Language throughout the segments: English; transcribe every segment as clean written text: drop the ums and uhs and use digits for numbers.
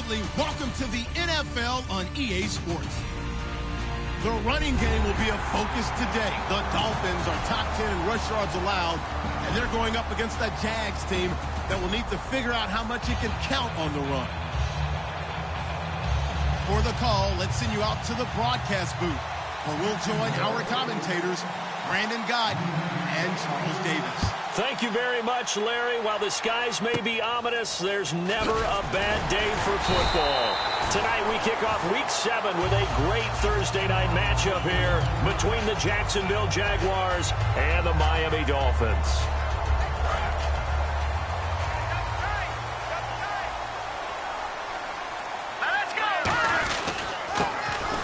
family, welcome to the NFL on EA Sports. The running game will be a focus today. The Dolphins are top 10 in rush yards allowed, and they're going up against a Jags team that will need to figure out how much it can count on the run. For the call, let's send you out to the broadcast booth, where we'll join our commentators, Brandon Guyton and Charles Davis. Thank you very much, Larry. While the skies may be ominous, there's never a bad day for football. Tonight we kick off Week 7 with a great Thursday night matchup here between the Jacksonville Jaguars and the Miami Dolphins.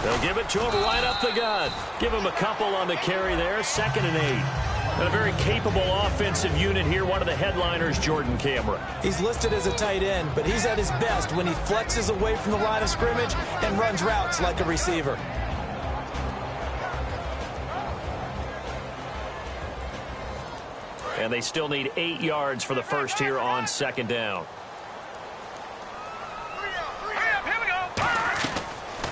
They'll give it to him right up the gut. Give him a couple on the carry there, 2nd and 8. And a very capable offensive unit here. One of the headliners, Jordan Cameron. He's listed as a tight end, but he's at his best when he flexes away from the line of scrimmage and runs routes like a receiver. And they still need 8 yards for the first here on 2nd down.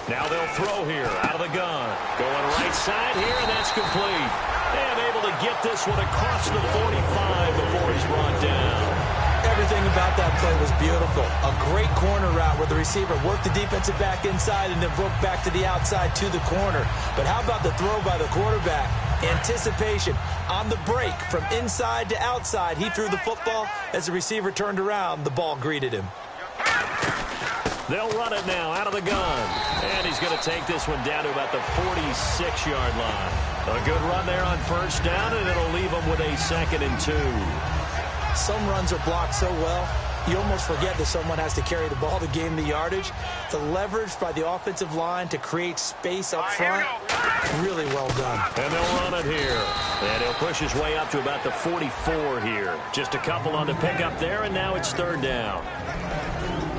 Now they'll throw here out of the gun. Going right side here, and that's complete. And able to get this one across the 45 before he's brought down. Everything about that play was beautiful. A great corner route where the receiver worked the defensive back inside and then broke back to the outside to the corner. But how about the throw by the quarterback? Anticipation on the break from inside to outside. He threw the football. As the receiver turned around, the ball greeted him. They'll run it now out of the gun. And he's going to take this one down to about the 46-yard line. A good run there on 1st down, and it'll leave him with a 2nd and 2. Some runs are blocked so well, you almost forget that someone has to carry the ball to gain the yardage. The leverage by the offensive line to create space up front, really well done. And they'll run it here. And he'll push his way up to about the 44 here. Just a couple on the pickup there, and now it's 3rd down.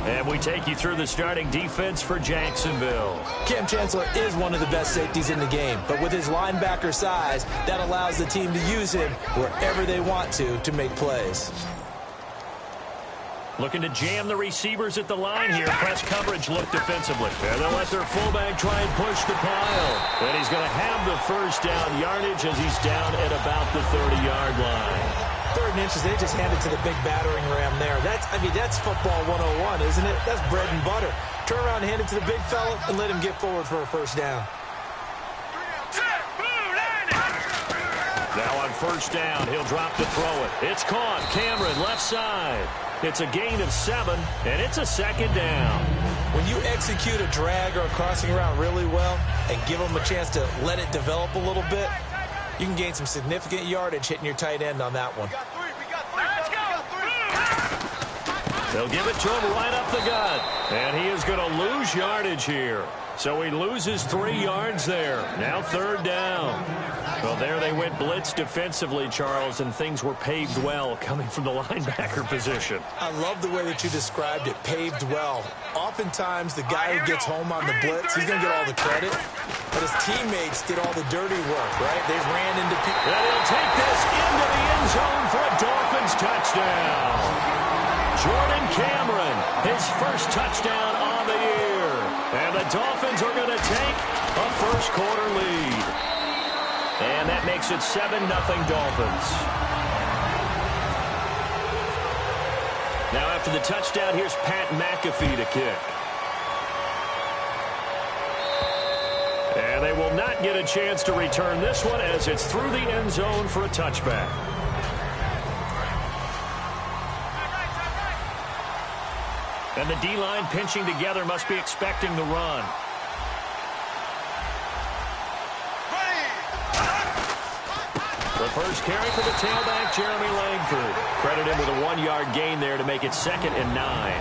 And we take you through the starting defense for Jacksonville. Cam Chancellor is one of the best safeties in the game, but with his linebacker size, that allows the team to use him wherever they want to make plays. Looking to jam the receivers at the line here. Press coverage look defensively. And they'll let their fullback try and push the pile. And he's going to have the 1st down yardage as he's down at about the 30-yard line. 3rd and inches, they just hand it to the big battering ram there. That's football 101, isn't it? That's bread and butter. Turn around and hand it to the big fella and let him get forward for a 1st down. Now on 1st down, he'll drop to throw it. It's caught. Cameron, left side. It's a gain of 7, and it's a 2nd down. When you execute a drag or a crossing route really well and give them a chance to let it develop a little bit, you can gain some significant yardage hitting your tight end on that one. They'll give it to him right up the gut. And he is going to lose yardage here. So he loses 3 yards there. Now 3rd down. Well, there they went blitz defensively, Charles, and things were paved well coming from the linebacker position. I love the way that you described it, paved well. Oftentimes, the guy who gets home on the blitz, he's going to get all the credit. But his teammates did all the dirty work, right? They ran into people. And he'll take this into the end zone for a Dolphins touchdown. Jordan Cameron, his 1st touchdown on the year. And the Dolphins are going to take a 1st quarter lead. And that makes it 7-0 Dolphins. Now after the touchdown, here's Pat McAfee to kick. And they will not get a chance to return this one as it's through the end zone for a touchback. And the D-line pinching together must be expecting the run. The first carry for the tailback, Jeremy Langford. Credit him with a 1-yard gain there to make it 2nd and 9.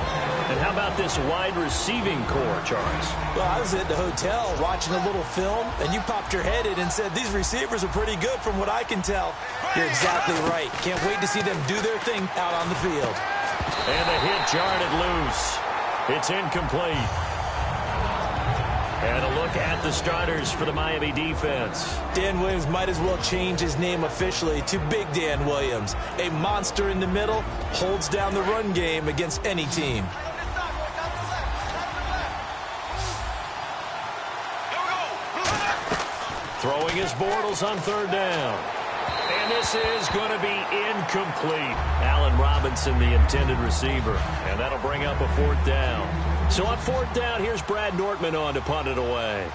And how about this wide receiving core, Charles? Well, I was at the hotel watching a little film, and you popped your head in and said, these receivers are pretty good from what I can tell. You're exactly right. Can't wait to see them do their thing out on the field. And the hit jarred it loose. It's incomplete. And a look at the starters for the Miami defense. Dan Williams might as well change his name officially to Big Dan Williams. A monster in the middle, holds down the run game against any team. Throwing his Bortles on third down. And this is going to be incomplete. Allen Robinson, the intended receiver. And that'll bring up a fourth down. So on fourth down, here's Brad Nortman on to punt it away.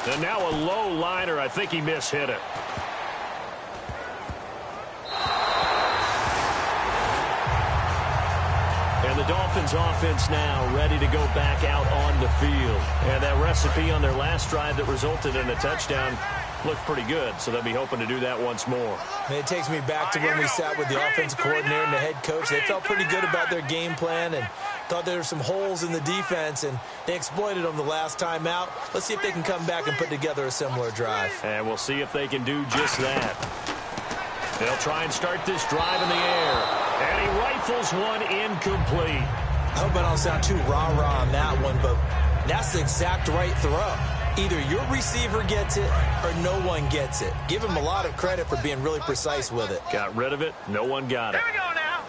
And now a low liner. I think he mishit it. And the Dolphins offense now ready to go back out on the field. And that recipe on their last drive that resulted in a touchdown looked pretty good, so they'll be hoping to do that once more. And it takes me back to when we sat with the offensive coordinator and the head coach. They felt pretty good about their game plan and thought there were some holes in the defense, and they exploited them the last time out. Let's see if they can come back and put together a similar drive. And we'll see if they can do just that. They'll try and start this drive in the air. And he rifles one incomplete. I hope I don't sound too rah-rah on that one, but that's the exact right throw. Either your receiver gets it or no one gets it. Give him a lot of credit for being really precise with it. Got rid of it. No one got it. Here we go now.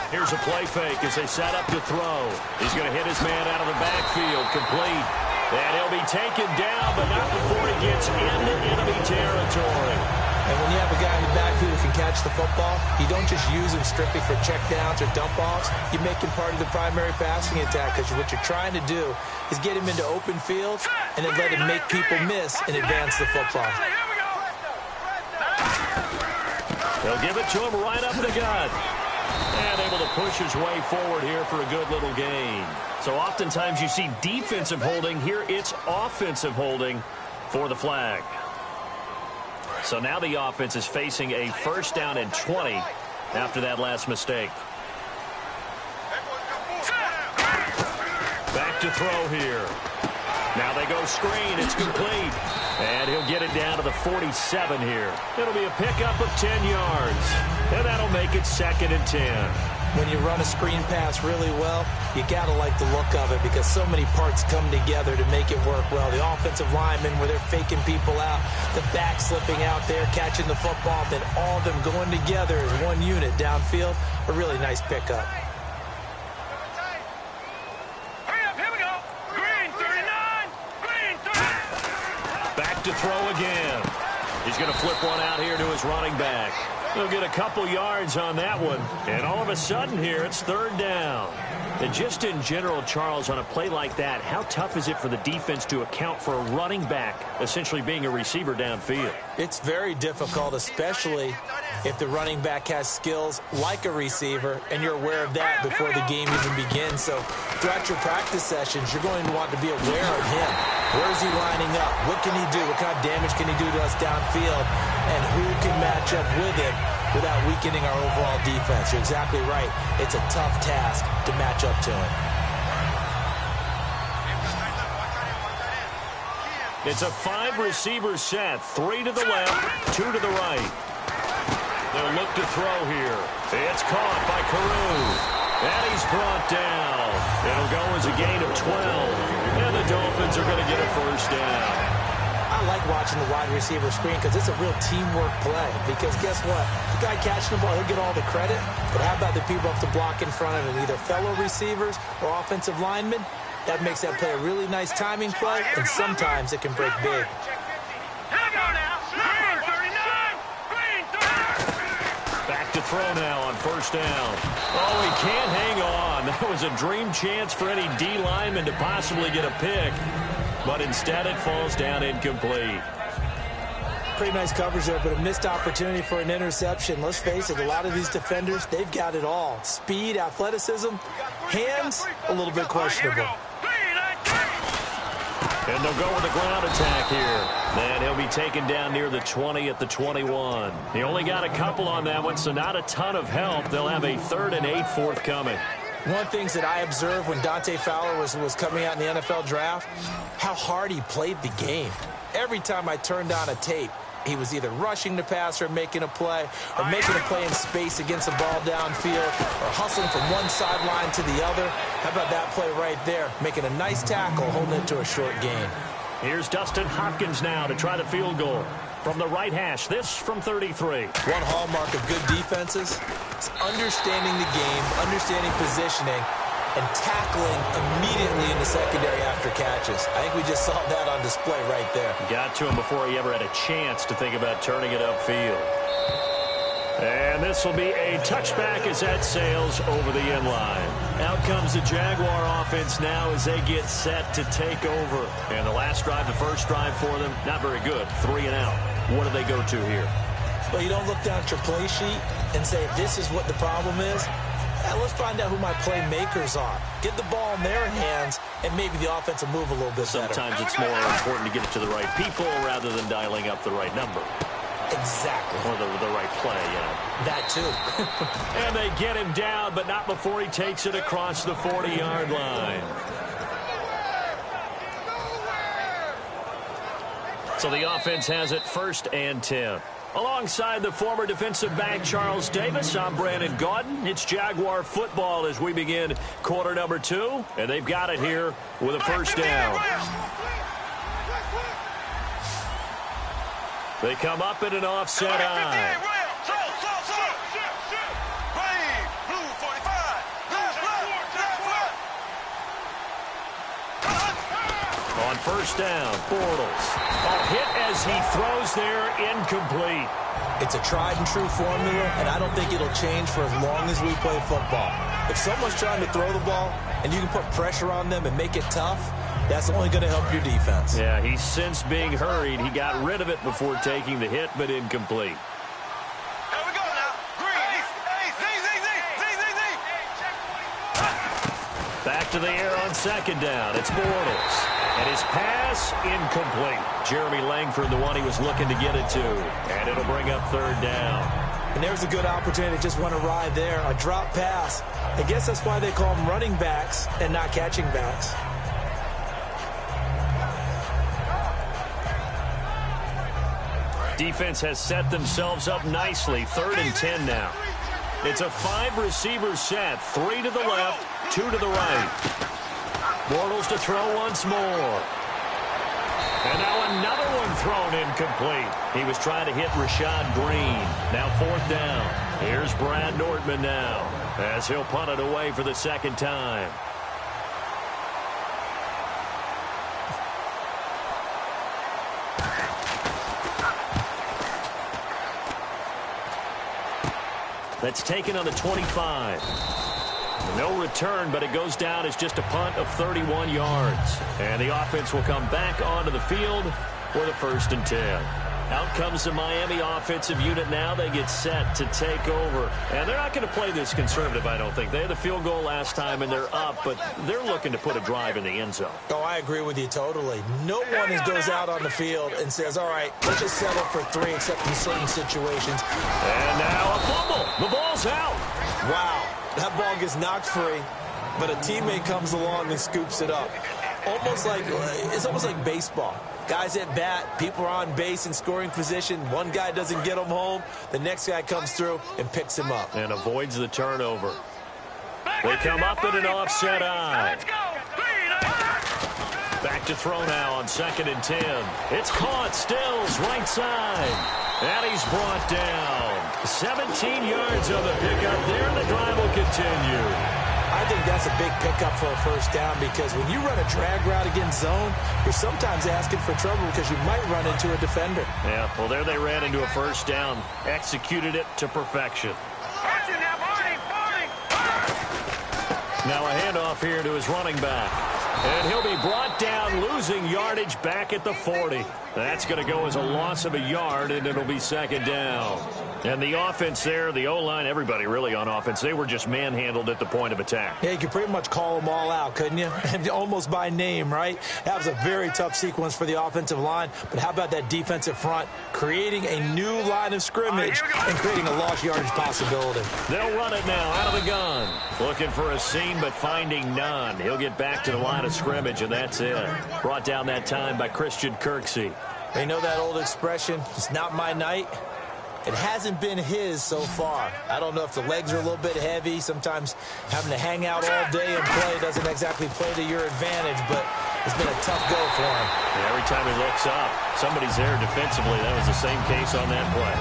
Here's a play fake as they set up to throw. He's going to hit his man out of the backfield. Complete. And he'll be taken down, but not before he gets into enemy territory. And when you have a guy in the backfield who can catch the football, you don't just use him strictly for checkdowns or dump-offs. You make him part of the primary passing attack, because what you're trying to do is get him into open fields and then let him make people miss and advance the football. They'll give it to him right up the gut. And able to push his way forward here for a good little gain. So oftentimes you see defensive holding. Here it's offensive holding for the flag. So now the offense is facing a first down and 20 after that last mistake. Back to throw here. Now they go screen. It's complete. And he'll get it down to the 47 here. It'll be a pickup of 10 yards. And that'll make it 2nd and 10. When you run a screen pass really well, you got to like the look of it because so many parts come together to make it work well. The offensive linemen, where they're faking people out, the back slipping out there, catching the football, then all of them going together as one unit downfield. A really nice pickup. Hurry up, here we go. Green 39, green 39. Back to throw again. He's going to flip one out here to his running back. He'll get a couple yards on that one. And all of a sudden here, it's 3rd down. And just in general, Charles, on a play like that, how tough is it for the defense to account for a running back essentially being a receiver downfield? It's very difficult, especially if the running back has skills like a receiver, and you're aware of that before the game even begins. So throughout your practice sessions, you're going to want to be aware of him. Where is he lining up? What can he do? What kind of damage can he do to us downfield? And who can match up with him without weakening our overall defense? You're exactly right. It's a tough task to match up to him. It's a 5-receiver set. 3 to the left, 2 to the right. They'll look to throw here. It's caught by Carew. And he's brought down. It'll go as a gain of 12. And the Dolphins are going to get a first down. I like watching the wide receiver screen because it's a real teamwork play. Because guess what? The guy catching the ball, he'll get all the credit. But how about the people have to block in front of him, either fellow receivers or offensive linemen? That makes that play a really nice timing play, and sometimes it can break big. Back to throw now on first down. Oh, he can't hang on. That was a dream chance for any D lineman to possibly get a pick. But instead it falls down incomplete. Pretty nice coverage there, but a missed opportunity for an interception. Let's face it, a lot of these defenders, they've got it all. Speed, athleticism, hands, a little bit questionable. And they'll go with a ground attack here. And he'll be taken down near the 20 at the 21. He only got a couple on that one, so not a ton of help. They'll have a 3rd and 8 forthcoming. One of the things that I observed when Dante Fowler was coming out in the NFL draft, how hard he played the game. Every time I turned on a tape, he was either rushing the passer or making a play, or making a play in space against the ball downfield, or hustling from one sideline to the other. How about that play right there? Making a nice tackle, holding it to a short gain. Here's Dustin Hopkins now to try the field goal. From the right hash, this from 33. One hallmark of good defenses is understanding the game, understanding positioning, and tackling immediately in the secondary after catches. I think we just saw that on display right there. Got to him before he ever had a chance to think about turning it upfield. And this will be a touchback as that sails over the end line. Out comes the Jaguar offense now as they get set to take over. And the last drive, the first drive for them, not very good. 3 and out. What do they go to here? Well, you don't look down at your play sheet and say, this is what the problem is. Now, let's find out who my playmakers are. Get the ball in their hands, and maybe the offense will move a little bit better. Sometimes it's more important to get it to the right people rather than dialing up the right number. Exactly. Or the right play, That too. And they get him down, but not before he takes it across the 40-yard line. So the offense has it 1st and 10. Alongside the former defensive back Charles Davis, I'm Brandon Gaudin. It's Jaguar football as we begin quarter number 2. And they've got it here with a first down. They come up in an offset eye. On first down, Bortles. A hit as he throws there, incomplete. It's a tried and true formula, and I don't think it'll change for as long as we play football. If someone's trying to throw the ball and you can put pressure on them and make it tough, that's only going to help your defense. Yeah, he's since being hurried. He got rid of it before taking the hit, but incomplete. Here we go now. Green. Back to the air on second down. It's Bortles. And his pass, incomplete. Jeremy Langford, the one he was looking to get it to. And it'll bring up 3rd down. And there's a good opportunity to just want to ride there. A drop pass. I guess that's why they call them running backs and not catching backs. Defense has set themselves up nicely. 3rd and 10 now. It's a 5-receiver set. 3 to the left, 2 to the right. Bortles to throw once more. And now another one thrown incomplete. He was trying to hit Rashad Green. Now 4th down. Here's Brad Nortman now as he'll punt it away for the 2nd time. That's taken on the 25. No return, but it goes down as just a punt of 31 yards. And the offense will come back onto the field for the 1st and 10. Out comes the Miami offensive unit now. They get set to take over. And they're not going to play this conservative, I don't think. They had the field goal last time, and they're up, but they're looking to put a drive in the end zone. Oh, I agree with you totally. No one goes out on the field and says, all right, let's just settle for 3 except in certain situations. And now a fumble. The ball's out. Wow, that ball gets knocked free, but a teammate comes along and scoops it up. It's almost like baseball. Guys at bat, people are on base in scoring position. One guy doesn't get him home. The next guy comes through and picks him up. And avoids the turnover. They come up in an offset eye. Back to throw now on 2nd and 10. It's caught, Stills, right side. And he's brought down. 17 yards on the pickup there. The drive will continue. I think that's a big pickup for a 1st down because when you run a drag route against zone, you're sometimes asking for trouble because you might run into a defender. Yeah, well, there they ran into a 1st down. Executed it to perfection. Now a handoff here to his running back. And he'll be brought down, losing yardage back at the 40. That's going to go as a loss of a yard, and it'll be 2nd down. And the offense there, the O-line, everybody really on offense, they were just manhandled at the point of attack. Yeah, you could pretty much call them all out, couldn't you? And almost by name, right? That was a very tough sequence for the offensive line. But how about that defensive front creating a new line of scrimmage and creating a lost yardage possibility? They'll run it now out of the gun. Looking for a seam, but finding none. He'll get back to the line of scrimmage, and that's it. Brought down that time by Christian Kirksey. They know that old expression, it's not my night. It hasn't been his so far. I don't know if the legs are a little bit heavy. Sometimes having to hang out all day and play doesn't exactly play to your advantage, but It's been a tough go for him. Yeah, every time he looks up, somebody's there defensively. That was the same case on that play.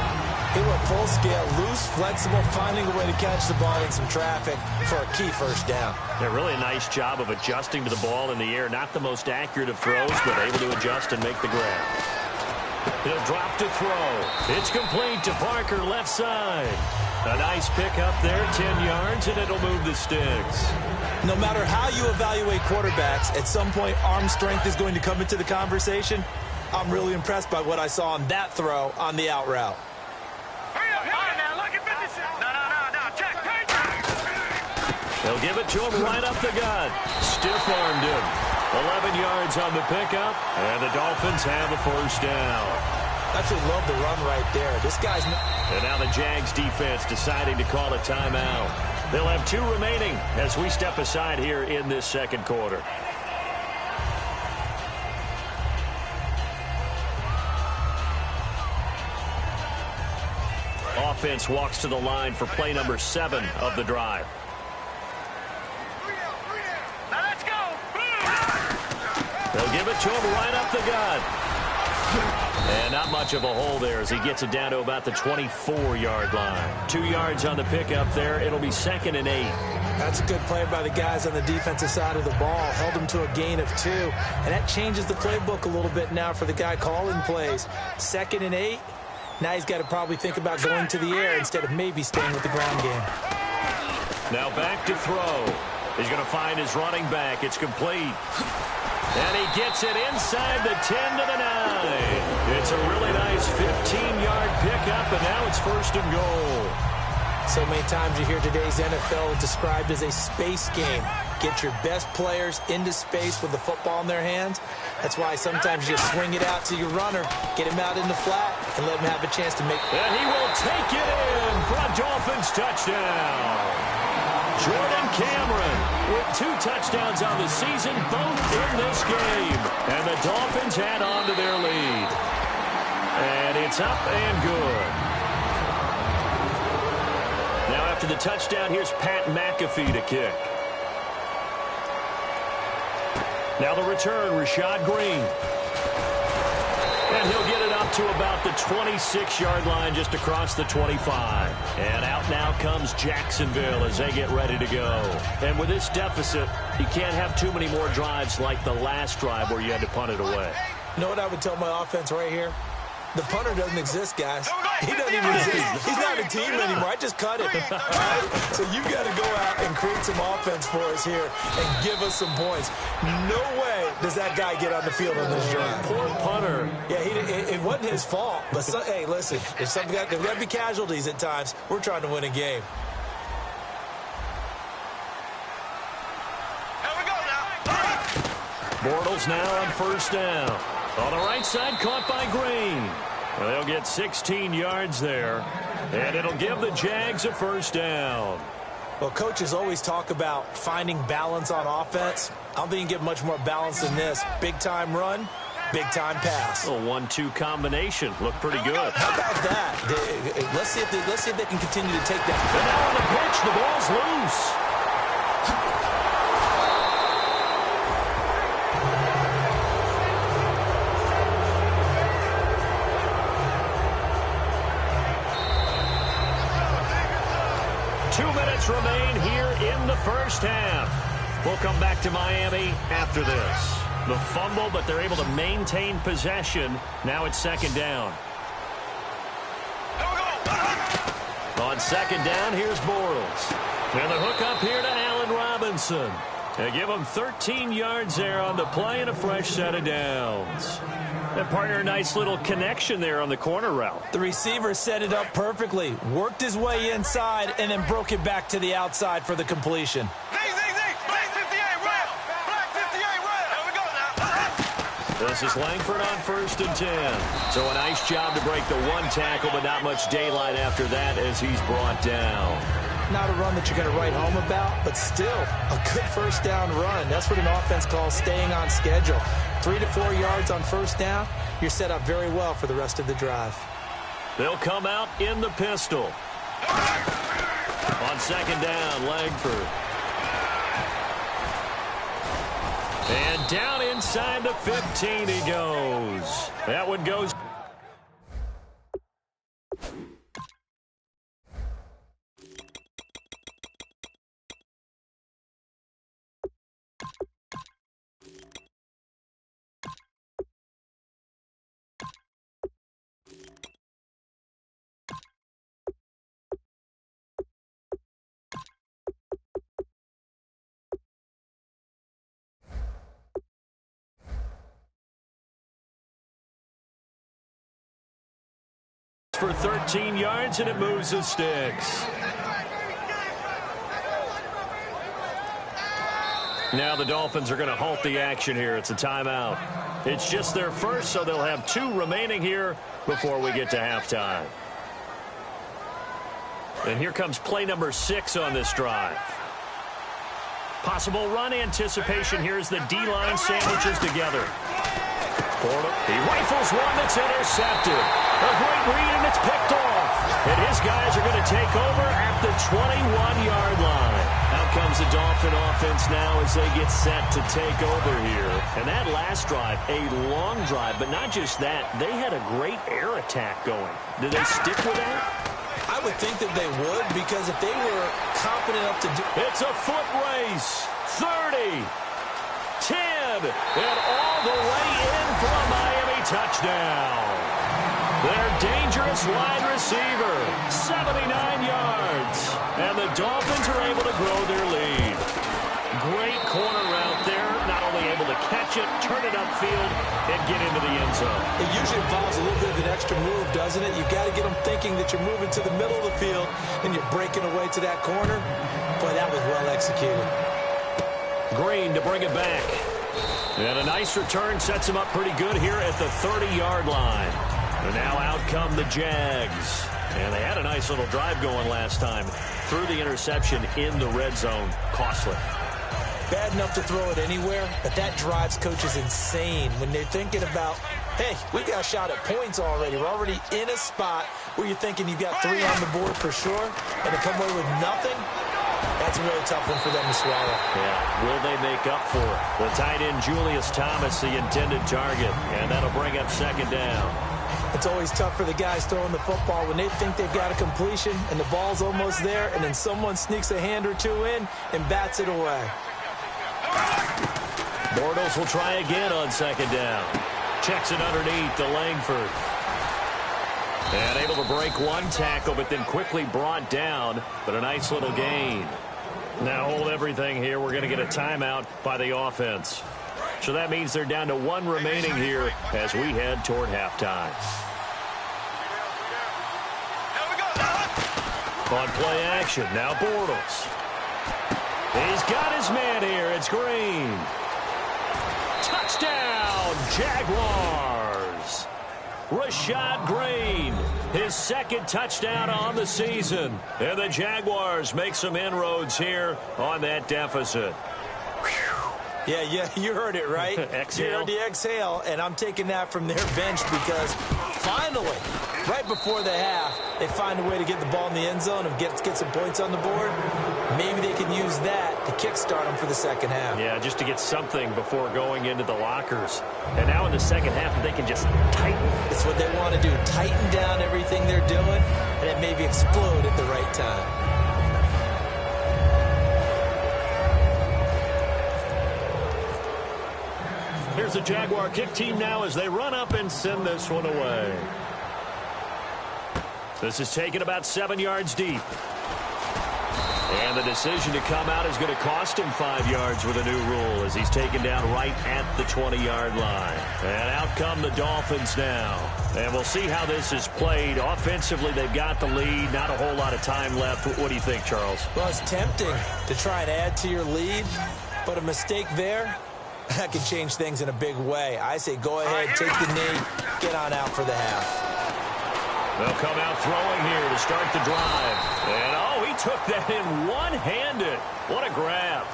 He went full scale, loose, flexible, finding a way to catch the ball in some traffic for a key first down. Yeah, really a nice job of adjusting to the ball in the air. Not the most accurate of throws, but able to adjust and make the grab. He'll drop to throw. It's complete to Parker, left side. A nice pick up there, 10 yards, and it'll move the sticks. No matter how you evaluate quarterbacks, at some point arm strength is going to come into the conversation. I'm really impressed by what I saw on that throw on the out route. They'll give it to him right up the gut. Stiff-armed him. 11 yards on the pickup, and the Dolphins have a first down. I actually love the run right there. This guy's... And now the Jags defense deciding to call a timeout. They'll have 2 remaining as we step aside here in this second quarter. Offense walks to the line for play number 7 of the drive. Now let's go. They'll give it to him right up the gut. And not much of a hole there as he gets it down to about the 24-yard line. 2 yards on the pickup there. It'll be 2nd and 8. That's a good play by the guys on the defensive side of the ball. Held them to a gain of 2. And that changes the playbook a little bit now for the guy calling plays. 2nd and 8. Now he's got to probably think about going to the air instead of maybe staying with the ground game. Now back to throw. He's going to find his running back. It's complete. And he gets it inside the 10 to the 9. It's a really nice 15-yard pickup, and now it's 1st and goal. So many times you hear today's NFL described as a space game. Get your best players into space with the football in their hands. That's why sometimes you swing it out to your runner, get him out in the flat, and let him have a chance to make... And he will take it in for a Dolphins touchdown. Jordan Cameron with 2 touchdowns on the season, both in this game. And the Dolphins add on to their lead. And it's up and good. Now after the touchdown, here's Pat McAfee to kick. Now the return, Rashad Green. And he'll get it up to about the 26-yard line just across the 25. And out now comes Jacksonville as they get ready to go. And with this deficit, you can't have too many more drives like the last drive where you had to punt it away. You know what I would tell my offense right here? The punter doesn't exist, guys. He doesn't even exist. He's not a team anymore. I just cut it. Right? So you've got to go out and create some offense for us here and give us some points. No way does that guy get on the field on this drive. Poor punter. Yeah, it wasn't his fault. But, hey, listen, there's got to be casualties at times. We're trying to win a game. Bortles now on 1st down. On the right side, caught by Green. Well, they'll get 16 yards there, and it'll give the Jags a 1st down. Well, coaches always talk about finding balance on offense. I don't think you can get much more balance than this. Big-time run, big-time pass. A 1-2 combination. Looked pretty good. How about that? Let's see if they can continue to take that. And now on the pitch, the ball's loose. 2 minutes remain here in the first half. We'll come back to Miami after this. The fumble, but they're able to maintain possession. Now it's 2nd down. On 2nd down, here's Bortles. And the hook up here to Allen Robinson. They give him 13 yards there on the play and a fresh set of downs. And partner, a nice little connection there on the corner route. The receiver set it up perfectly, worked his way inside, and then broke it back to the outside for the completion. This is Langford on 1st and 10. So a nice job to break the 1 tackle, but not much daylight after that as he's brought down. Not a run that you're going to write home about, but still a good 1st down run. That's what an offense calls staying on schedule. 3 to 4 yards on 1st down, you're set up very well for the rest of the drive. They'll come out in the pistol. On 2nd down, Langford. And down inside the 15 he goes. That one goes. For 13 yards, and it moves the sticks. Now the Dolphins are going to halt the action here. It's a timeout. It's just their first, so they'll have 2 remaining here before we get to halftime. And here comes play number 6 on this drive. Possible run anticipation here as the D-line sandwiches together. He rifles one that's intercepted. A great read, and it's picked off. And his guys are going to take over at the 21-yard line. Out comes the Dolphin offense now as they get set to take over here. And that last drive, a long drive, but not just that. They had a great air attack going. Did they stick with that? I would think that they would, because if they were confident enough to do... It's a foot race. 30. 10, and all the way in for a Miami touchdown. Their dangerous wide receiver, 79 yards. And the Dolphins are able to grow their lead. Great corner route there, not only able to catch it, turn it upfield, and get into the end zone. It usually involves a little bit of an extra move, doesn't it? You've got to get them thinking that you're moving to the middle of the field, and you're breaking away to that corner. Boy, that was well executed. Green to bring it back. And a nice return sets him up pretty good here at the 30-yard line. And now out come the Jags. And they had a nice little drive going last time. Threw the interception in the red zone. Costly. Bad enough to throw it anywhere, but that drives coaches insane when they're thinking about, hey, we got a shot at points already. We're already in a spot where you're thinking you've got 3 on the board for sure, and to come away with nothing, that's a really tough one for them to swallow. Yeah, will they make up for it? The tight end, Julius Thomas, the intended target, and that'll bring up second down. It's always tough for the guys throwing the football when they think they've got a completion and the ball's almost there, and then someone sneaks a hand or 2 in and bats it away. Bortles will try again on second down. Checks it underneath to Langford. And able to break one tackle, but then quickly brought down, but a nice little gain. Now hold everything here. We're going to get a timeout by the offense. So that means they're down to 1 remaining here as we head toward halftime. On play action, now Bortles. He's got his man here. It's Green. Touchdown, Jaguars. Rashad Green, his second touchdown on the season. And the Jaguars make some inroads here on that deficit. Yeah, you heard it, right? Exhale. You heard the exhale, and I'm taking that from their bench because finally, right before the half, they find a way to get the ball in the end zone and get some points on the board. Maybe they can use that to kickstart them for the second half. Yeah, just to get something before going into the lockers. And now in the second half, they can just tighten. It's what they want to do, tighten down everything they're doing, and then maybe explode at the right time. Here's the Jaguar kick team now as they run up and send this one away. This is taken about 7 yards deep. And the decision to come out is going to cost him 5 yards with a new rule as he's taken down right at the 20-yard line. And out come the Dolphins now. And we'll see how this is played. Offensively, they've got the lead. Not a whole lot of time left. What do you think, Charles? Well, it's tempting to try and add to your lead, but a mistake there, that can change things in a big way. I say go ahead, take the knee, get on out for the half. They'll come out throwing here to start the drive. And, oh, he took that in one-handed. What a grab.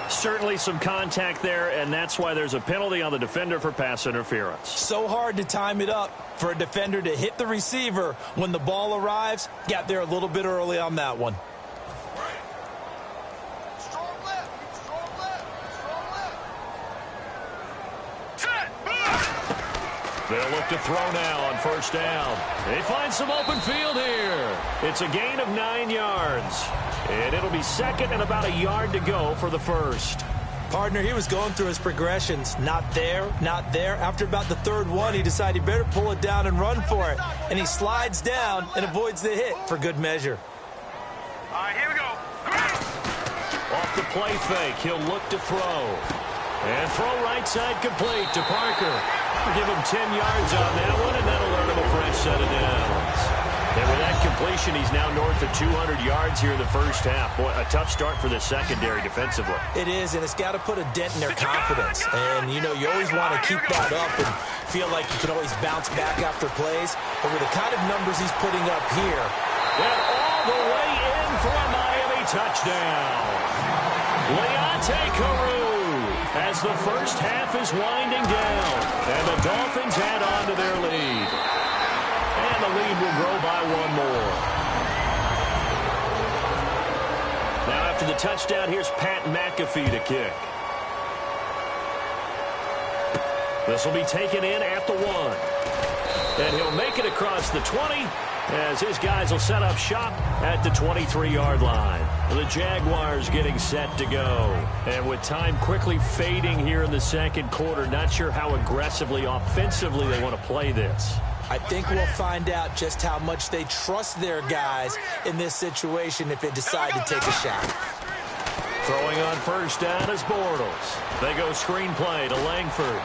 Certainly some contact there, and that's why there's a penalty on the defender for pass interference. So hard to time it up for a defender to hit the receiver when the ball arrives. Got there a little bit early on that one. They'll look to throw now on first down. They find some open field here. It's a gain of 9 yards. And it'll be second and about a yard to go for the first. Partner, he was going through his progressions. Not there, not there. After about the third one, he decided he better pull it down and run for it. And he slides down and avoids the hit for good measure. All right, here we go. Off the play fake, he'll look to throw. And throw right side complete to Parker. Give him 10 yards on that one, and that'll earn him a fresh set of downs. And with that completion, he's now north of 200 yards here in the first half. Boy, a tough start for the secondary defensively. It is, and it's got to put a dent in their confidence. And, you know, you always want to keep that up and feel like you can always bounce back after plays. But with the kind of numbers he's putting up here. And all the way in for a Miami touchdown. Leonte as the first half is winding down. And the Dolphins add on to their lead. And the lead will grow by one more. Now after the touchdown, here's Pat McAfee to kick. This will be taken in at the 1. And he'll make it across the 20 as his guys will set up shop at the 23-yard line. The Jaguars getting set to go. And with time quickly fading here in the second quarter, not sure how aggressively, offensively they want to play this. I think we'll find out just how much they trust their guys in this situation if they decide to take a shot. Throwing on first down is Bortles. They go screen play to Langford.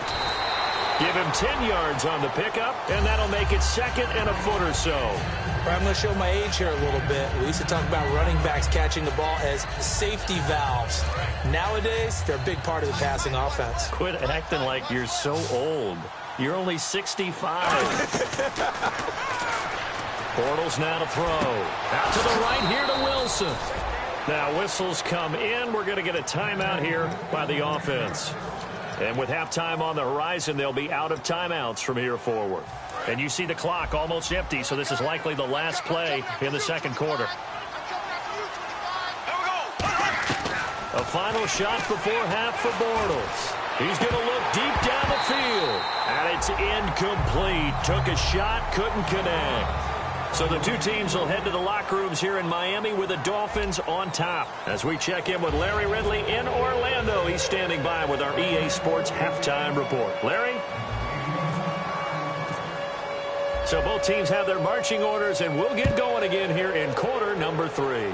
Give him 10 yards on the pickup, and that'll make it second and a foot or so. I'm going to show my age here a little bit. We used to talk about running backs catching the ball as safety valves. Nowadays, they're a big part of the passing offense. Quit acting like you're so old. You're only 65. Bortles now to throw. Out to the right here to Wilson. Now whistles come in. We're going to get a timeout here by the offense. And with halftime on the horizon, they'll be out of timeouts from here forward. And you see the clock almost empty, so this is likely the last play in the second quarter. A final shot before half for Bortles. He's going to look deep down the field. And it's incomplete. Took a shot, couldn't connect. So the two teams will head to the locker rooms here in Miami with the Dolphins on top. As we check in with Larry Ridley in Orlando, he's standing by with our EA Sports halftime report. Larry? So both teams have their marching orders, and we'll get going again here in quarter number 3.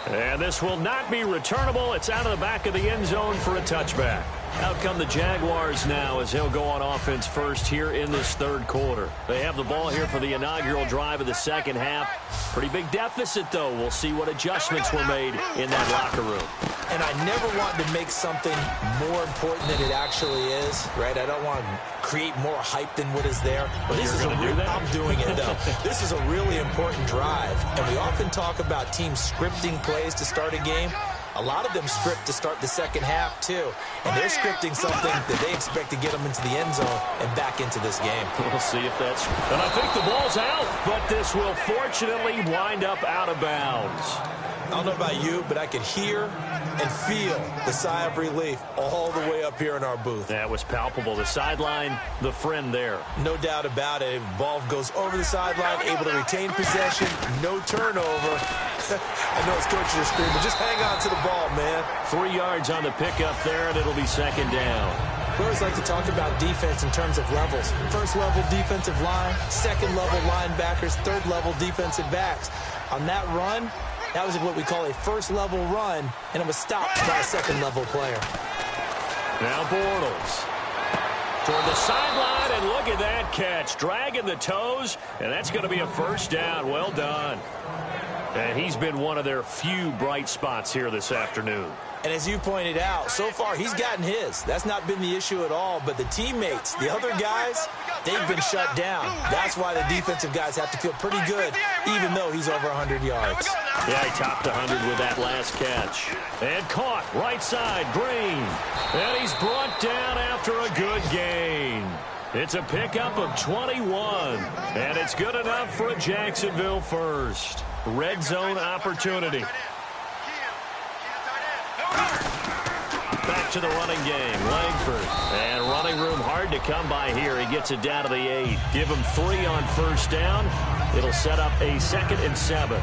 And this will not be returnable. It's out of the back of the end zone for a touchback. Out come the Jaguars now as they'll go on offense first here in this third quarter. They have the ball here for the inaugural drive of the second half. Pretty big deficit, though. We'll see what adjustments were made in that locker room. And I never want to make something more important than it actually is, right? I don't want to create more hype than what is there. But this is I'm doing it, though. This is a really important drive. And we often talk about teams scripting plays to start a game. A lot of them script to start the second half, too. And they're scripting something that they expect to get them into the end zone and back into this game. We'll see if that's... And I think the ball's out, but this will fortunately wind up out of bounds. I don't know about you, but I could hear and feel the sigh of relief all the way up here in our booth. That was palpable. The sideline, the friend there. No doubt about it. Ball goes over the sideline, able to retain possession, no turnover. I know it's coaches are screaming, just hang on to the ball, man. 3 yards on the pickup there, and it'll be second down. We always like to talk about defense in terms of levels. First level defensive line, second level linebackers, third level defensive backs. On that run, that was what we call a first level run, and it was stopped by a second level player. Now Bortles toward the sideline, and look at that catch. Dragging the toes, and that's going to be a first down. Well done. And he's been one of their few bright spots here this afternoon. And as you pointed out, so far he's gotten his. That's not been the issue at all. But the teammates, the other guys, they've been shut down. That's why the defensive guys have to feel pretty good, even though he's over 100 yards. Yeah, he topped 100 with that last catch. And caught right side, Green. And he's brought down after a good gain. It's a pickup of 21. And it's good enough for a Jacksonville first. Red zone opportunity. Back to the running game. Langford. And running room hard to come by here. He gets it down to the 8. Give him 3 on first down. It'll set up a 2nd and 7.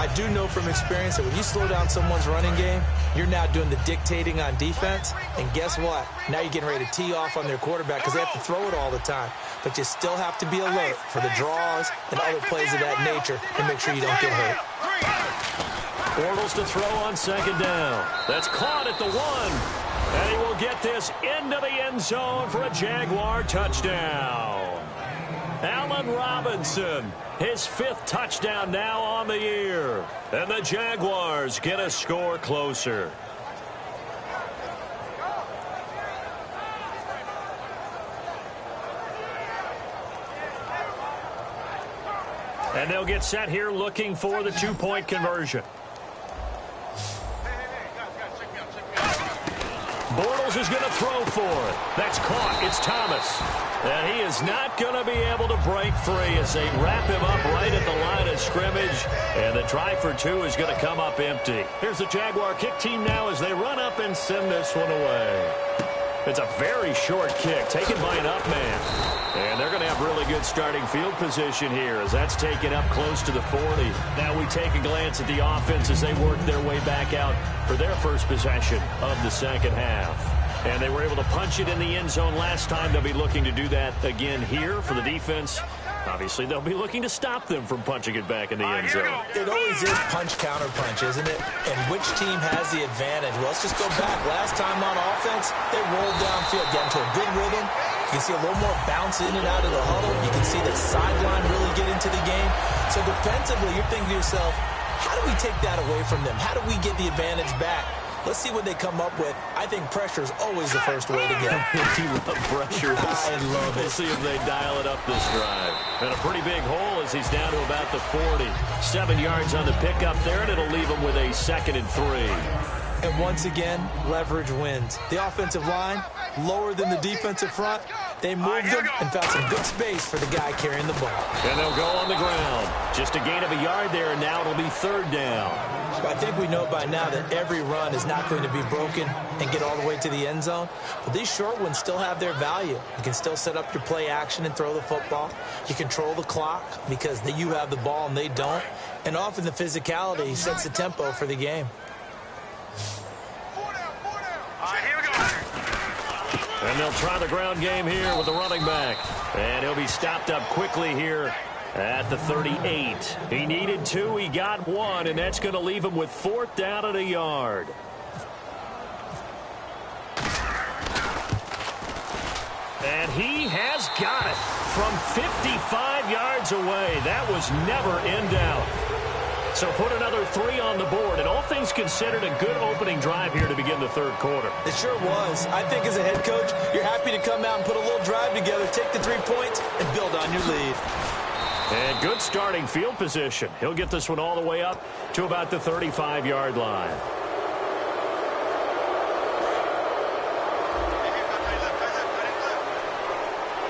I do know from experience that when you slow down someone's running game, you're now doing the dictating on defense. And guess what? Now you're getting ready to tee off on their quarterback because they have to throw it all the time. But you still have to be alert for the draws and other plays of that nature and make sure you don't get hurt. Bortles to throw on 2nd down. That's caught at the 1. And he will get this into the end zone for a Jaguar touchdown. Allen Robinson, his 5th touchdown now on the year. And the Jaguars get a score closer. And they'll get set here looking for the 2-point conversion. Bortles is going to throw for it. That's caught. It's Thomas. And he is not going to be able to break free as they wrap him up right at the line of scrimmage. And the try for 2 is going to come up empty. Here's the Jaguar kick team now as they run up and send this one away. It's a very short kick taken by an up man. And they're going to have really good starting field position here as that's taken up close to the 40. Now we take a glance at the offense as they work their way back out for their first possession of the second half. And they were able to punch it in the end zone last time. They'll be looking to do that again here for the defense. Obviously, they'll be looking to stop them from punching it back in the end zone. It always is punch-counter-punch, isn't it? And which team has the advantage? Well, let's just go back. Last time on offense, they rolled downfield, get into a good rhythm. You can see a little more bounce in and out of the huddle. You can see the sideline really get into the game. So defensively, you're thinking to yourself, how do we take that away from them? How do we get the advantage back? Let's see what they come up with. I think pressure is always the first way to get it. You love pressure. I love it. We'll see if they dial it up this drive. And a pretty big hole as he's down to about the 40. 7 yards on the pickup there, and it'll leave him with a 2nd and 3. And once again, leverage wins. The offensive line, lower than the defensive front. They moved them and found some good space for the guy carrying the ball. And they'll go on the ground. Just a gain of a yard there, and now it'll be 3rd down. I think we know by now that every run is not going to be broken and get all the way to the end zone. But these short ones still have their value. You can still set up your play action and throw the football. You control the clock because you have the ball and they don't. And often the physicality sets the tempo for the game. Here we go. And they'll try the ground game here with the running back. And he'll be stopped up quickly here at the 38. He needed 2, he got 1, and that's going to leave him with 4th down at a yard. And he has got it from 55 yards away. That was never in doubt. So put another 3 on the board, and all things considered, a good opening drive here to begin the 3rd quarter. It sure was. I think as a head coach, you're happy to come out and put a little drive together, take the 3 points, and build on your lead. And good starting field position. He'll get this one all the way up to about the 35-yard line.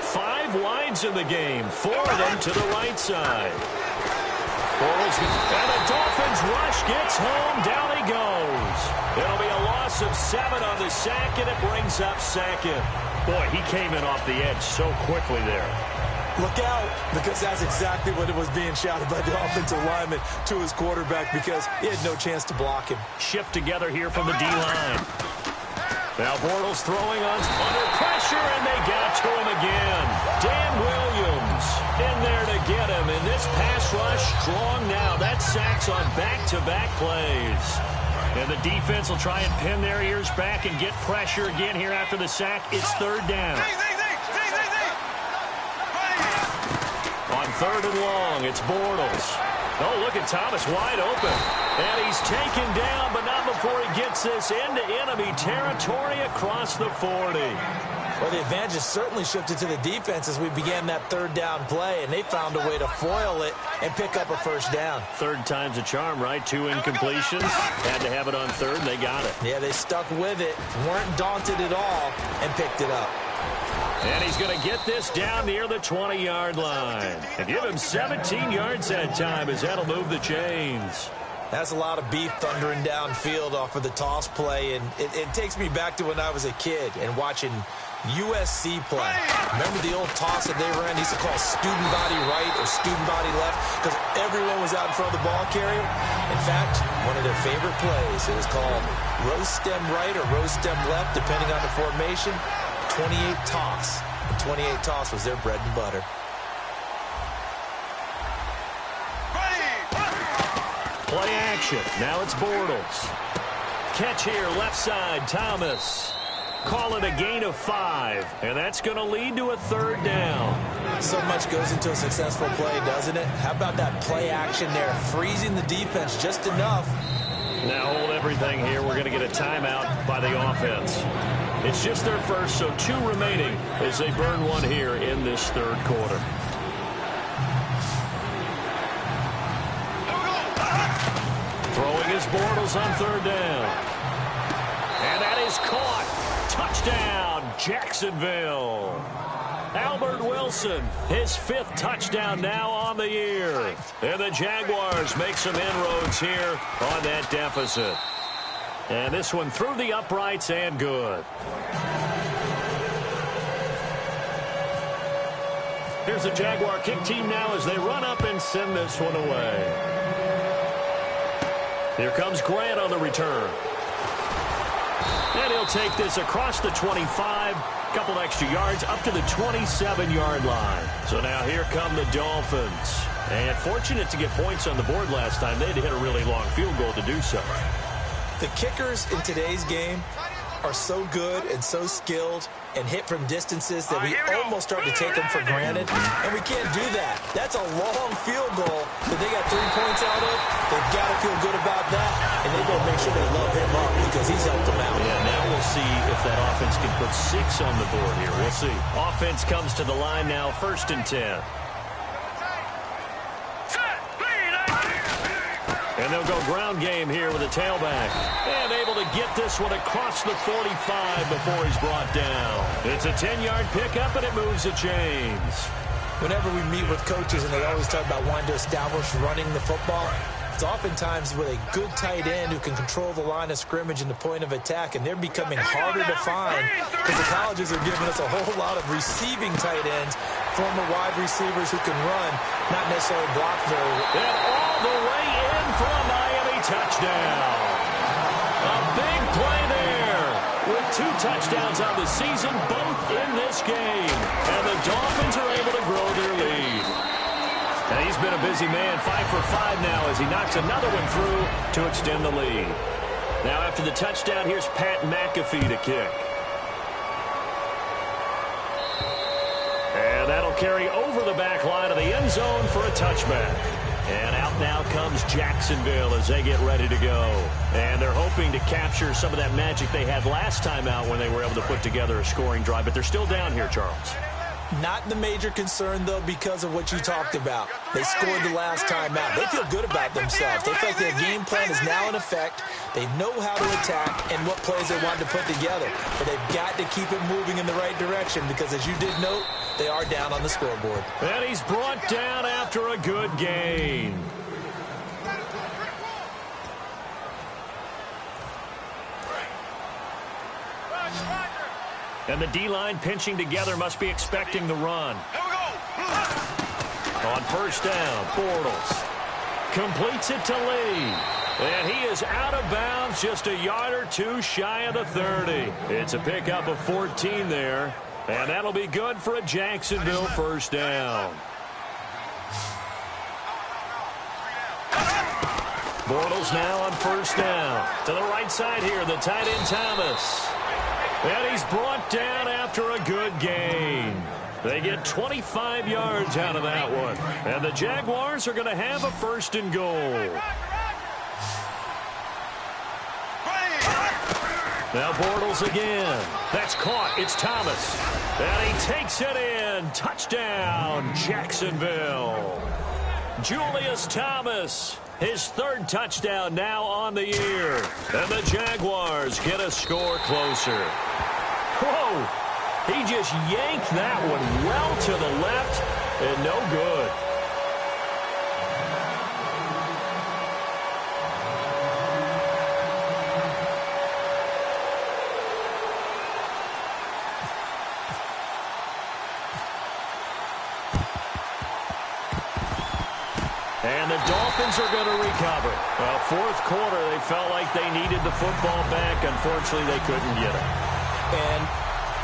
Five wides in the game. 4 of them to the right side. Bortles, and the Dolphins rush gets home. Down he goes. It'll be a loss of 7 on the sack, and it brings up 2nd. Boy, he came in off the edge so quickly there. Look out, because that's exactly what it was being shouted by the offensive lineman to his quarterback because he had no chance to block him. Shift together here from the D-line. Now Bortles throwing on under pressure, and they got to him again. Dan Williams in there to get him, and this pass rush strong now. That sacks on back-to-back plays. And the defense will try and pin their ears back and get pressure again here after the sack. It's 3rd down. On 3rd and long, it's Bortles. Oh, look at Thomas wide open. And he's taken down, but not before he gets this into enemy territory across the 40. Well, the advantage has certainly shifted to the defense as we began that 3rd down play, and they found a way to foil it and pick up a 1st down. 3rd time's a charm, right? 2 incompletions. Had to have it on 3rd, and they got it. Yeah, they stuck with it, weren't daunted at all, and picked it up. And he's going to get this down near the 20-yard line. And give him 17 yards that time as that'll move the chains. That's a lot of beef thundering downfield off of the toss play, and it takes me back to when I was a kid and watching USC play. Remember the old toss that they ran? They used to call student body right or student body left because everyone was out in front of the ball carrier. In fact, one of their favorite plays, it was called roast stem right or roast stem left, depending on the formation, 28 toss. And 28 toss was their bread and butter. Play action. Now it's Bortles. Catch here, left side, Thomas. Call it a gain of 5, and that's going to lead to a 3rd down. So much goes into a successful play, doesn't it? How about that play action there, freezing the defense just enough? Now hold everything here. We're going to get a timeout by the offense. It's just their first, so 2 remaining as they burn one here in this 3rd quarter. Throwing his Bortles on 3rd down. And that is caught. Touchdown, Jacksonville. Albert Wilson, his 5th touchdown now on the year. And the Jaguars make some inroads here on that deficit. And this one through the uprights and good. Here's the Jaguar kick team now as they run up and send this one away. Here comes Grant on the return. And he'll take this across the 25, couple extra yards up to the 27-yard line. So now here come the Dolphins. And fortunate to get points on the board last time. They had to hit a really long field goal to do so. The kickers in today's game are so good and so skilled and hit from distances that we almost start to take them for granted, and we can't do that. That's a long field goal that they got 3 points out of. They've got to feel good about that, and they got to make sure they love him up because he's helped them out. Yeah, now we'll see if that offense can put 6 on the board here. We'll see. Offense comes to the line now, 1st and 10. And they'll go ground game here with a tailback. And able to get this one across the 45 before he's brought down. It's a 10-yard pickup, and it moves the chains. Whenever we meet with coaches and they always talk about wanting to establish running the football, it's oftentimes with a good tight end who can control the line of scrimmage and the point of attack, and they're becoming harder to find because the colleges are giving us a whole lot of receiving tight ends, former wide receivers who can run, not necessarily block very well. And all the way in for a Miami touchdown. A big play there with 2 touchdowns on the season, both in this game. And the Dolphins are able to grow their lead. And he's been a busy man, 5 for 5 now as he knocks another one through to extend the lead. Now after the touchdown, here's Pat McAfee to kick. And that'll carry over the back line of the end zone for a touchback. And out now comes Jacksonville as they get ready to go. And they're hoping to capture some of that magic they had last time out when they were able to put together a scoring drive. But they're still down here, Charles. Not the major concern, though, because of what you talked about. They scored the last time out. They feel good about themselves. They feel like their game plan is now in effect. They know how to attack and what plays they want to put together. But they've got to keep it moving in the right direction because, as you did note, they are down on the scoreboard. And he's brought down after a good gain. And the D-line pinching together must be expecting the run. On 1st down, Bortles completes it to Lee. And he is out of bounds just a yard or 2 shy of the 30. It's a pickup of 14 there. And that'll be good for a Jacksonville 1st down. Bortles now on 1st down. To the right side here, the tight end Thomas. And he's brought down after a good gain. They get 25 yards out of that one. And the Jaguars are going to have a 1st and goal. Now Bortles again. That's caught. It's Thomas. And he takes it in. Touchdown, Jacksonville. Julius Thomas. His 3rd touchdown now on the year. And the Jaguars get a score closer. Whoa! He just yanked that one well to the left and no good. And the Dolphins are going to recover. Well, fourth quarter, they felt like they needed the football back. Unfortunately, they couldn't get it. And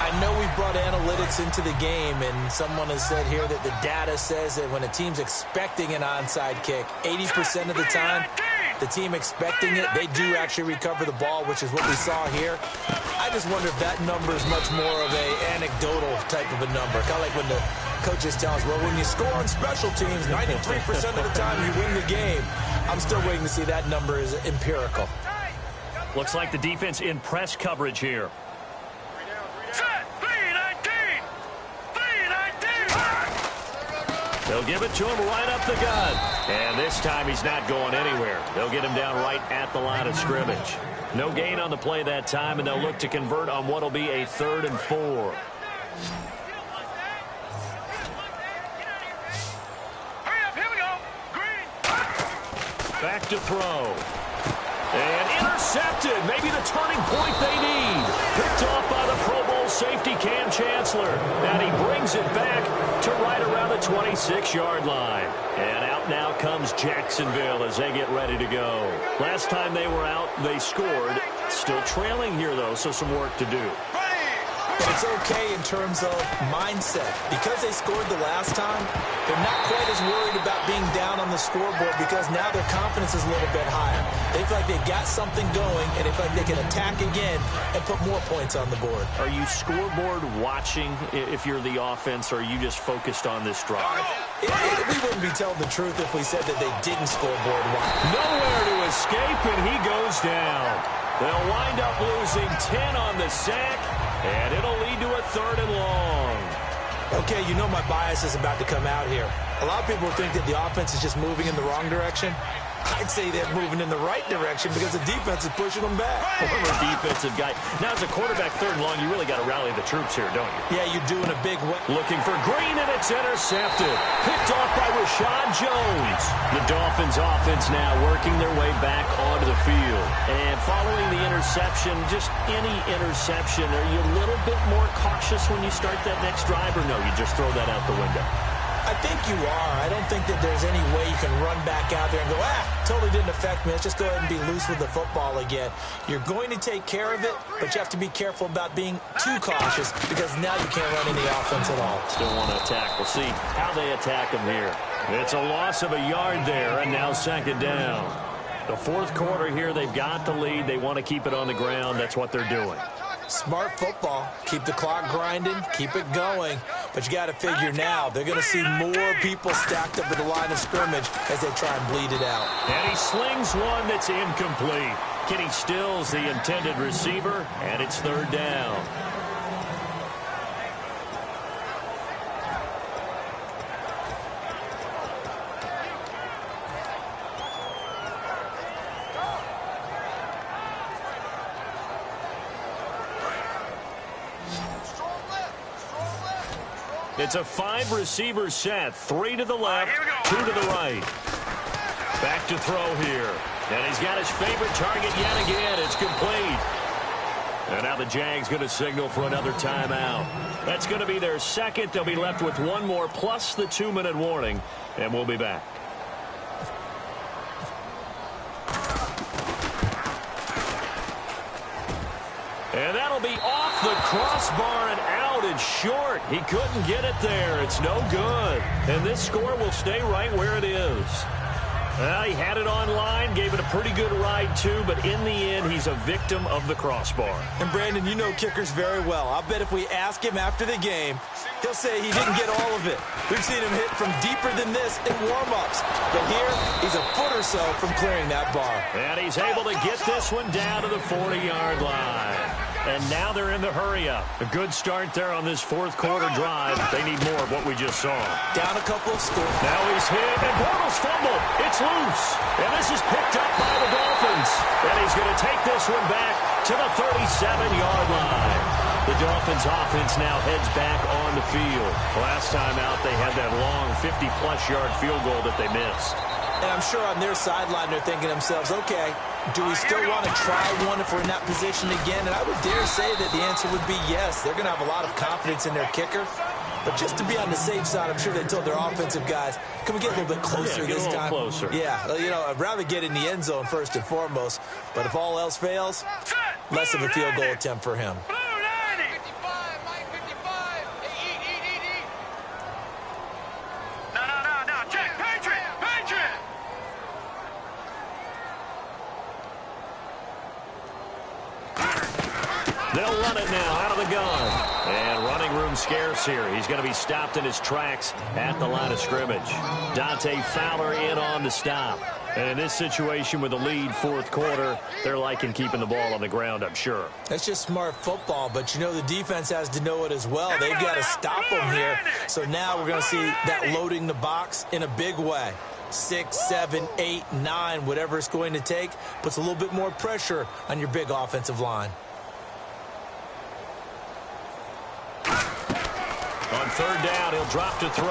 I know we brought analytics into the game, and someone has said here that the data says that when a team's expecting an onside kick, 80% of the time, the team expecting it, they do actually recover the ball, which is what we saw here. I just wonder if that number is much more of a anecdotal type of a number. Kind of like when the coaches tell us, well, when you score on special teams, 93% of the time you win the game. I'm still waiting to see that number is empirical. Looks like the defense in press coverage here. They'll give it to him right up the gut. And this time he's not going anywhere. They'll get him down right at the line of scrimmage. No gain on the play that time, and they'll look to convert on what will be a 3rd and 4. Back to throw. And intercepted. Maybe the turning point they need. Picked off by the Pro Bowl safety Cam Chancellor. And he brings it back to right around the 26-yard line. And out now comes Jacksonville as they get ready to go. Last time they were out, they scored. Still trailing here, though, so some work to do. But it's okay in terms of mindset. Because they scored the last time, they're not quite as worried about being down on the scoreboard because now their confidence is a little bit higher. They feel like they got something going, and they feel like they can attack again and put more points on the board. Are you scoreboard watching if you're the offense, or are you just focused on this drive? We wouldn't be telling the truth if we said that they didn't scoreboard watch. Nowhere to escape, and he goes down. They'll wind up losing 10 on the sack. And it'll lead to a 3rd and long. Okay, you know my bias is about to come out here. A lot of people think that the offense is just moving in the wrong direction. I'd say they're moving in the right direction because the defense is pushing them back. Former defensive guy. Now, as a quarterback 3rd and long, you really got to rally the troops here, don't you? Yeah, you're doing a big way. Looking for Green, and it's intercepted. Picked off by Rashad Jones. The Dolphins offense now working their way back onto the field. And following the interception, just any interception, are you a little bit more cautious when you start that next drive, or no, you just throw that out the window? I think you are. I don't think that there's any way you can run back out there and go, totally didn't affect me. Let's just go ahead and be loose with the football again. You're going to take care of it, but you have to be careful about being too cautious because now you can't run any offense at all. Still want to attack. We'll see how they attack him here. It's a loss of a yard there, and now 2nd down. The 4th quarter here, they've got the lead. They want to keep it on the ground. That's what they're doing. Smart football. Keep the clock grinding. Keep it going. But you got to figure now, they're going to see more people stacked up at the line of scrimmage as they try and bleed it out. And he slings one that's incomplete. Kenny Stills, the intended receiver, and it's 3rd down. It's a 5-receiver set. 3 to the left, 2 to the right. Back to throw here. And he's got his favorite target yet again. It's complete. And now the Jags going to signal for another timeout. That's going to be their 2nd. They'll be left with 1 more plus the 2-minute warning. And we'll be back. And that'll be off the crossbar and out and short. He couldn't get it there. It's no good. And this score will stay right where it is. Well, he had it online, gave it a pretty good ride too, but in the end, he's a victim of the crossbar. And Brandon, you know kickers very well. I'll bet if we ask him after the game, he'll say he didn't get all of it. We've seen him hit from deeper than this in warm-ups. But here, he's a foot or so from clearing that bar. And he's able to get this one down to the 40-yard line. And now they're in the hurry-up. A good start there on this 4th quarter drive. They need more of what we just saw. Down a couple of scores. Now he's hit, and Bortles fumbled. It's loose. And this is picked up by the Dolphins. And he's going to take this one back to the 37-yard line. The Dolphins offense now heads back on the field. Last time out, they had that long 50-plus yard field goal that they missed. And I'm sure on their sideline they're thinking to themselves, okay, do we still want to try one if we're in that position again? And I would dare say that the answer would be yes. They're going to have a lot of confidence in their kicker. But just to be on the safe side, I'm sure they told their offensive guys, can we get a little bit closer this time? Closer. Yeah, you know, I'd rather get in the end zone first and foremost. But if all else fails, less of a field goal attempt for him. They'll run it now out of the gun. And running room scarce here. He's going to be stopped in his tracks at the line of scrimmage. Dante Fowler in on the stop. And in this situation with a lead fourth quarter, they're liking keeping the ball on the ground, I'm sure. That's just smart football, but you know the defense has to know it as well. They've got to stop them here. So now we're going to see that loading the box in a big way. 6, 7, 8, 9, whatever it's going to take, puts a little bit more pressure on your big offensive line. On third down, he'll drop to throw.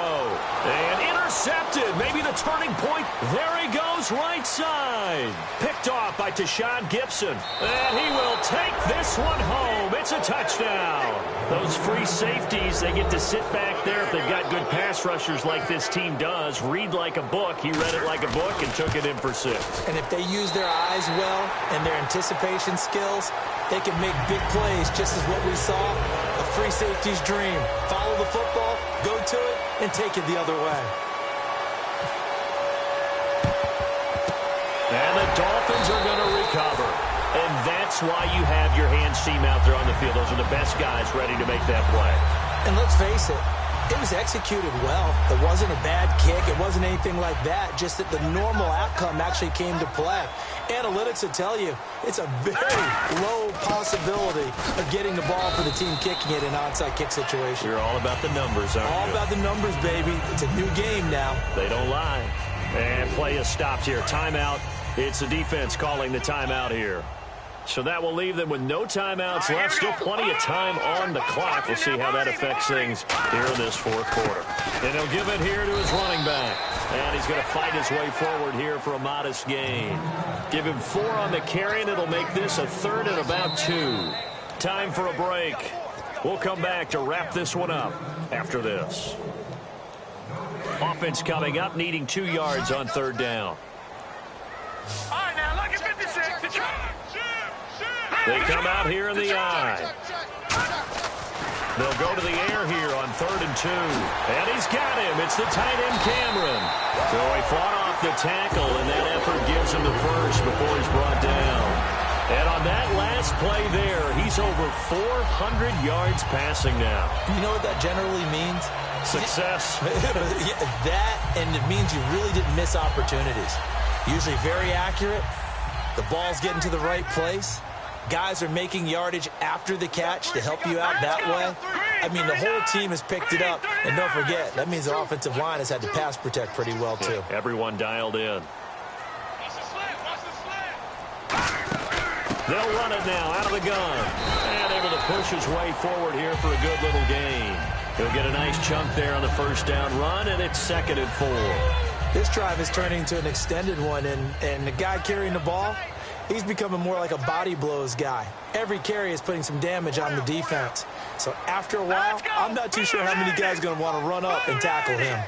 And intercepted. Maybe the turning point. There he goes, right side. Picked off by Tashawn Gibson. And he will take this one home. It's a touchdown. Those free safeties, they get to sit back there if they've got good pass rushers like this team does. Read like a book. He read it like a book and took it in for 6. And if they use their eyes well and their anticipation skills, they can make big plays, just as what we saw. A free safety's dream. Follow the football, go to it, and take it the other way. And the Dolphins are going to recover. And that's why you have your hands team out there on the field. Those are the best guys ready to make that play. And let's face it, it was executed well. It wasn't a bad kick. It wasn't anything like that. Just that the normal outcome actually came to play. Analytics will tell you it's a very low possibility of getting the ball for the team kicking it in an onside kick situation. You're all about the numbers, aren't you? All about the numbers, baby. It's a new game now. They don't lie. And play is stopped here. Timeout. It's the defense calling the timeout here. So that will leave them with no timeouts left. Still plenty of time on the clock. We'll see how that affects things here in this fourth quarter. And he'll give it here to his running back. And he's going to fight his way forward here for a modest gain. Give him 4 on the carry, and it'll make this a 3rd and about 2. Time for a break. We'll come back to wrap this one up after this. Offense coming up, needing 2 yards on third down. All right, now look at 56. They come out here in the eye. They'll go to the air here on 3rd and 2. And he's got him. It's the tight end, Cameron. So he fought off the tackle, and that effort gives him the first before he's brought down. And on that last play there, he's over 400 yards passing now. You know what that generally means? Success. Yeah, that, and it means you really didn't miss opportunities. Usually very accurate. The ball's getting to the right place. Guys are making yardage after the catch to help you out that way. I mean, the whole team has picked it up. And don't forget, that means the offensive line has had to pass protect pretty well, too. Yeah, everyone dialed in. They'll run it now out of the gun. And able to push his way forward here for a good little gain. He'll get a nice chunk there on the first down run, and it's 2nd and 4. This drive is turning to an extended one, and the guy carrying the ball, he's becoming more like a body blows guy. Every carry is putting some damage on the defense. So after a while, I'm not too sure how many guys are going to want to run up and tackle him.